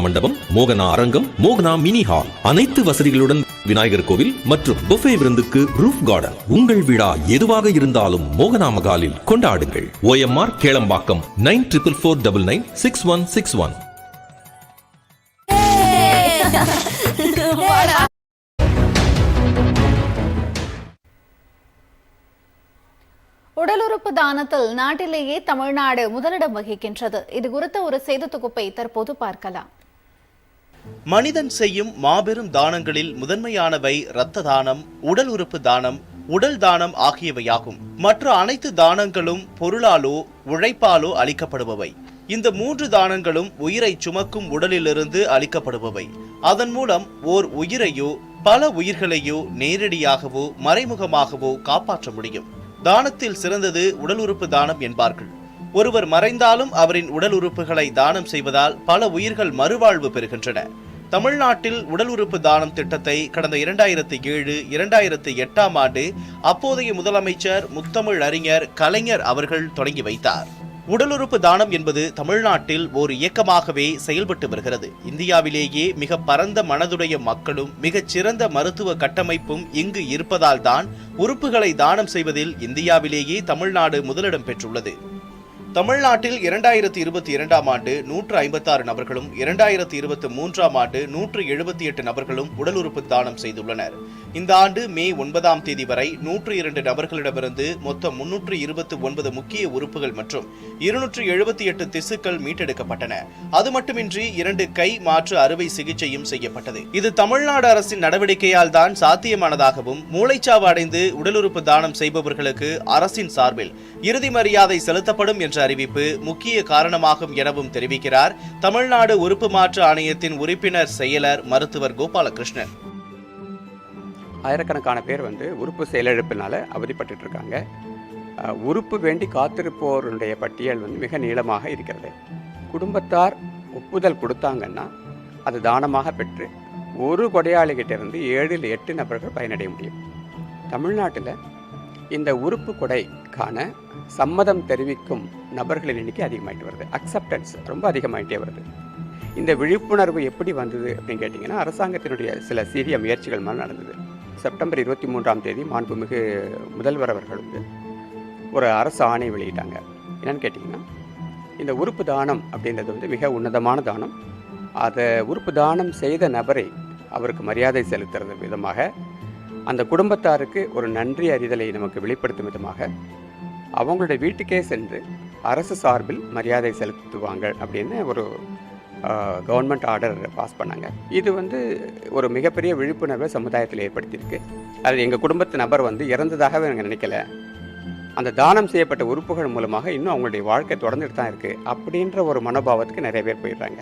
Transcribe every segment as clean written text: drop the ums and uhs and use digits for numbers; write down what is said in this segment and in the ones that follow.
மண்டபம், மோகனா அரங்கம், மோகனா மினி ஹால், அனைத்து வசதிகளுடன் விநாயகர் கோவில் மற்றும் புஃபே விருந்துக்கு ரூஃப் கார்டன். உங்கள் விழா எதுவாக இருந்தாலும் மோகனா மகாலில் கொண்டாடுங்கள். OMR கேளம்பாக்கம் 9444996161. உடல் உறுப்பு தானத்தில் நாட்டிலேயே தமிழ்நாடு முதலிடம் வகிக்கின்றது. இது குறித்த ஒரு செய்தி தொகுப்பை தற்போது பார்க்கலாம். மனிதன் செய்யும் மாபெரும் தானங்களில் முதன்மையானவை இரத்த தானம், உடல் உறுப்பு தானம், உடல் தானம் ஆகியவையாகும். மற்ற அனைத்து தானங்களும் பொருளாலோ உழைப்பாலோ அளிக்கப்படுபவை. இந்த 3 தானங்களும் உயிரை சுமக்கும் உடலிலிருந்து அளிக்கப்படுபவை. அதன் மூலம் ஓர் உயிரையோ பல உயிர்களையோ நேரடியாகவோ மறைமுகமாகவோ காப்பாற்ற முடியும். தானத்தில் சிறந்தது உடல் உறுப்பு தானம் என்பார்கள். ஒருவர் மறைந்தாலும் அவரின் உடல் உறுப்புகளை தானம் செய்வதால் பல உயிர்கள் மறுவாழ்வு பெறுகின்றன. தமிழ்நாட்டில் உடல் உறுப்பு தானம் திட்டத்தை கடந்த 2007, 2008ஆம் ஆண்டு அப்போதைய முதலமைச்சர் முத்தமிழ் அறிஞர் கலைஞர் அவர்கள் தொடங்கி வைத்தார். உடல் உறுப்பு தானம் என்பது தமிழ்நாட்டில் ஓர் இயக்கமாகவே செயல்பட்டு வருகிறது. இந்தியாவிலேயே மிக பரந்த மனதுடைய மக்களும் மிகச் சிறந்த மருத்துவ கட்டமைப்பும் இங்கு இருப்பதால் தான் உறுப்புகளை தானம் செய்வதில் இந்தியாவிலேயே தமிழ்நாடு முதலிடம் பெற்றுள்ளது. தமிழ்நாட்டில் 2022ஆம் ஆண்டு 156 நபர்களும் 2023ஆம் ஆண்டு 178 நபர்களும் உடல் உறுப்பு தானம் செய்துள்ளனர். இந்த ஆண்டு மே 9ஆம் தேதி வரை 102 நபர்களிடமிருந்து மொத்தம் 329 முக்கிய உறுப்புகள் மற்றும் 278 திசுக்கள் மீட்டெடுக்கப்பட்டன. அது மட்டுமின்றி 2 கை மாற்று அறுவை சிகிச்சையும் செய்யப்பட்டது. இது தமிழ்நாடு அரசின் நடவடிக்கையால் தான் சாத்தியமானதாகவும், மூளைச்சாவு அடைந்து உடல் உறுப்பு தானம் செய்பவர்களுக்கு அரசின் சார்பில் இறுதி மரியாதை செலுத்தப்படும் என்ற அறிவிப்பு முக்கிய காரணமாகும் எனவும் தெரிவிக்கிறார் தமிழ்நாடு உறுப்பு மாற்று ஆணையத்தின் உறுப்பினர் செயலர் மருத்துவர் கோபாலகிருஷ்ணன். ஆயிரக்கணக்கான பேர் உறுப்பு செயலிழப்பினால அவதிப்பட்டு இருக்காங்க. உறுப்பு வேண்டி காத்திருப்போருடைய பட்டியல் மிக நீளமாக இருக்கிறது. குடும்பத்தார் ஒப்புதல் கொடுத்தாங்கன்னா அது தானமாக பெற்று ஒரு கொடையாளிகிட்ட இருந்து 7-8 நபர்கள் பயனடைய முடியும். தமிழ்நாட்டில் இந்த உறுப்பு கொடைக்கான சம்மதம் தெரிவிக்கும் நபர்களின் எண்ணிக்கை அதிகமாகிட்டு வருது. அக்செப்டன்ஸ் ரொம்ப அதிகமாகிட்டே வருது. இந்த விழிப்புணர்வு எப்படி வந்தது அப்படின்னு கேட்டிங்கன்னா, அரசாங்கத்தினுடைய சில சீரிய முயற்சிகள் மாதிரி நடந்தது. செப்டம்பர் 23ஆம் தேதி மாண்புமிகு முதல்வர் அவர்கள் ஒரு அரசு ஆணை வெளியிட்டாங்க. என்னன்னு கேட்டிங்கன்னா, இந்த உறுப்பு தானம் அப்படின்றது மிக உன்னதமான தானம். அதை உறுப்பு தானம் செய்த நபரை அவருக்கு மரியாதை செலுத்துறது விதமாக, அந்த குடும்பத்தாருக்கு ஒரு நன்றி அறிதலை நமக்கு வெளிப்படுத்தும் விதமாக அவங்களுடைய வீட்டுக்கே சென்று அரசு சார்பில் மரியாதை செலுத்துவாங்க அப்படின்னு ஒரு கவர்மெண்ட் ஆர்டர் பாஸ் பண்ணாங்க. இது ஒரு மிகப்பெரிய விழிப்புணர்வை சமுதாயத்தில் ஏற்படுத்தியிருக்கு. அது எங்கள் குடும்பத்து நபர் இறந்ததாகவே நாங்கள் நினைக்கல, அந்த தானம் செய்யப்பட்ட உறுப்புகள் மூலமாக இன்னும் அவங்களுடைய வாழ்க்கை தொடர்ந்துட்டு தான் இருக்குது அப்படின்ற ஒரு மனோபாவத்துக்கு நிறைய பேர் போயிடுறாங்க.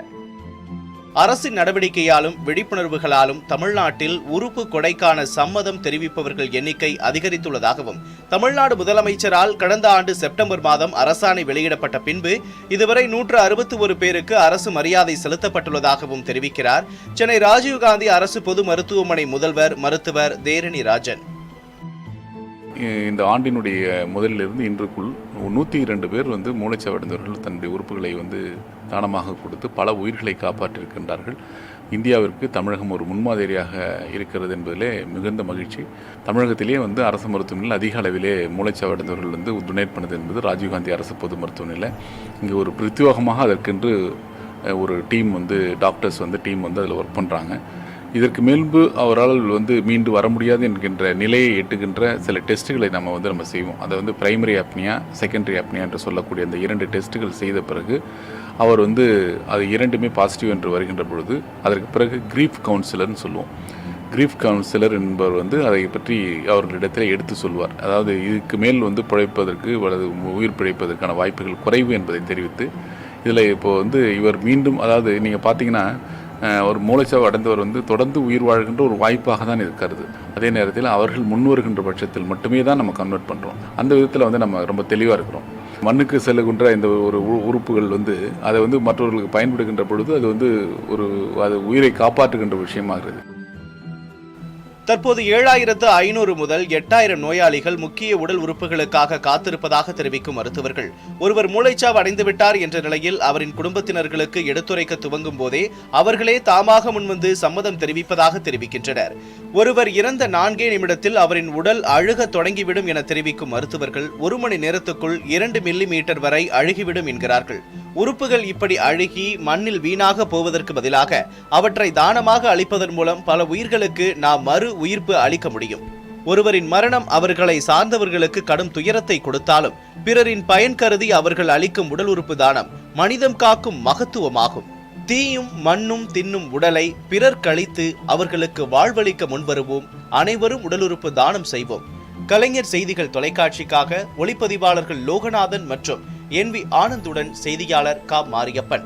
அரசின் நடவடிக்கையாலும் விழிப்புணர்வுகளாலும் தமிழ்நாட்டில் உறுப்பு கொடைக்கான சம்மதம் தெரிவிப்பவர்கள் எண்ணிக்கை அதிகரித்துள்ளதாகவும், தமிழ்நாடு முதலமைச்சரால் கடந்த ஆண்டு செப்டம்பர் மாதம் அரசாணை வெளியிடப்பட்ட பின்பு இதுவரை 161 பேருக்கு அரசு மரியாதை செலுத்தப்பட்டுள்ளதாகவும் தெரிவிக்கிறார் சென்னை ராஜீவ்காந்தி அரசு பொது மருத்துவமனை முதல்வர் மருத்துவர் தேரணி ராஜன். இந்த ஆண்டினுடைய முதலிலிருந்து இன்றுக்குள் 102 பேர் மூளைச்சாவடைந்தவர்கள் தன்னுடைய உறுப்புகளை தானமாக கொடுத்து பல உயிர்களை காப்பாற்றியிருக்கின்றார்கள். இந்தியாவிற்கு தமிழகம் ஒரு முன்மாதிரியாக இருக்கிறது என்பதிலே மிகுந்த மகிழ்ச்சி. தமிழகத்திலே அரசு மருத்துவமனையில் அதிக அளவிலே மூளைச்சாவடைந்தவர்கள் டொனேட் பண்ணது என்பது ராஜீவ்காந்தி அரசு பொது மருத்துவமனையில். இங்கே ஒரு பிரத்யேகமாக அதற்கென்று ஒரு டீம் டாக்டர்ஸ் டீம் அதில் ஒர்க் பண்ணுறாங்க. இதற்கு மேல்பு அவரால் மீண்டு வர முடியாது என்கின்ற நிலையை எட்டுகின்ற சில டெஸ்ட்டுகளை நம்ம செய்வோம். அதை பிரைமரி ஆப்னியா, செகண்டரி ஆப்னியா என்று சொல்லக்கூடிய அந்த 2 டெஸ்ட்டுகள் செய்த பிறகு அவர் அது 2மே பாசிட்டிவ் என்று வருகின்ற பொழுது அதற்கு பிறகு கிரீஃப் கவுன்சிலர்னு சொல்லுவோம். கிரீஃப் கவுன்சிலர் என்பவர் அதை பற்றி அவர்களிடத்தில் எடுத்து சொல்வார். அதாவது இதுக்கு மேல் பிழைப்பதற்கு அல்லது உயிர் பிழைப்பதற்கான வாய்ப்புகள் குறைவு என்பதை தெரிவித்து, இதில் இப்போது இவர் மீண்டும், அதாவது நீங்கள் பார்த்தீங்கன்னா ஒரு மூளைச்சாவு அடைந்தவர் தொடர்ந்து உயிர் வாழ்கின்ற ஒரு வாய்ப்பாக தான் இருக்கிறது. அதே நேரத்தில் அவர்கள் முன் வருகின்ற பட்சத்தில் மட்டுமே தான் நம்ம கன்வெர்ட் பண்ணுறோம். அந்த விதத்தில் நம்ம ரொம்ப தெளிவாக இருக்கிறோம். மண்ணுக்கு செல்லுகின்ற இந்த ஒரு உறுப்புகள் அதை மற்றவர்களுக்கு பயன்படுகின்ற பொழுது அது அது உயிரை காப்பாற்றுகின்ற விஷயமாகிறது. தற்போது 7500 முதல் 8000 நோயாளிகள் முக்கிய உடல் உறுப்புகளுக்காக காத்திருப்பதாக தெரிவிக்கும் மருத்துவர்கள் ஒருவர் மூளைச்சாவு அடைந்துவிட்டார் என்ற நிலையில் அவரின் குடும்பத்தினர்களுக்கு எடுத்துரைக்க துவங்கும் போதே அவர்களே தாமாக முன்வந்து சம்மதம் தெரிவிப்பதாக தெரிவிக்கின்றனர். ஒருவர் இறந்த 4 நிமிடத்தில் அவரின் உடல் அழுக தொடங்கிவிடும் என தெரிவிக்கும் மருத்துவர்கள் 1 மணி நேரத்துக்குள் 2 மில்லிமீட்டர் வரை அழுகிவிடும் என்கிறார்கள். உறுப்புகள் இப்படி அழுகி மண்ணில் வீணாக போவதற்கு பதிலாக அவற்றை தானமாக அளிப்பதன் மூலம் பல உயிர்களுக்கு நாம் மறு உயிர்ப்பு அளிக்க முடியும். ஒருவரின் மரணம் அவர்களை சார்ந்தவர்களுக்கு கடும் துயரத்தை கொடுத்தாலும் பிறரின் பயன் கருதி அவர்கள் அளிக்கும் உடல் உறுப்பு தானம் மனிதம் காக்கும் மகத்துவமாகும். தீயும் மண்ணும் தின்னும் உடலை பிறர் கழித்து அவர்களுக்கு வாழ்வளிக்க முன்வருவோம். அனைவரும் உடல் உறுப்பு தானம் செய்வோம். கலைஞர் செய்திகள் தொலைக்காட்சிக்காக ஒளிப்பதிவாளர்கள் லோகநாதன் மற்றும் NV ஆனந்துடன் செய்தியாளர் க. மாரியப்பன்.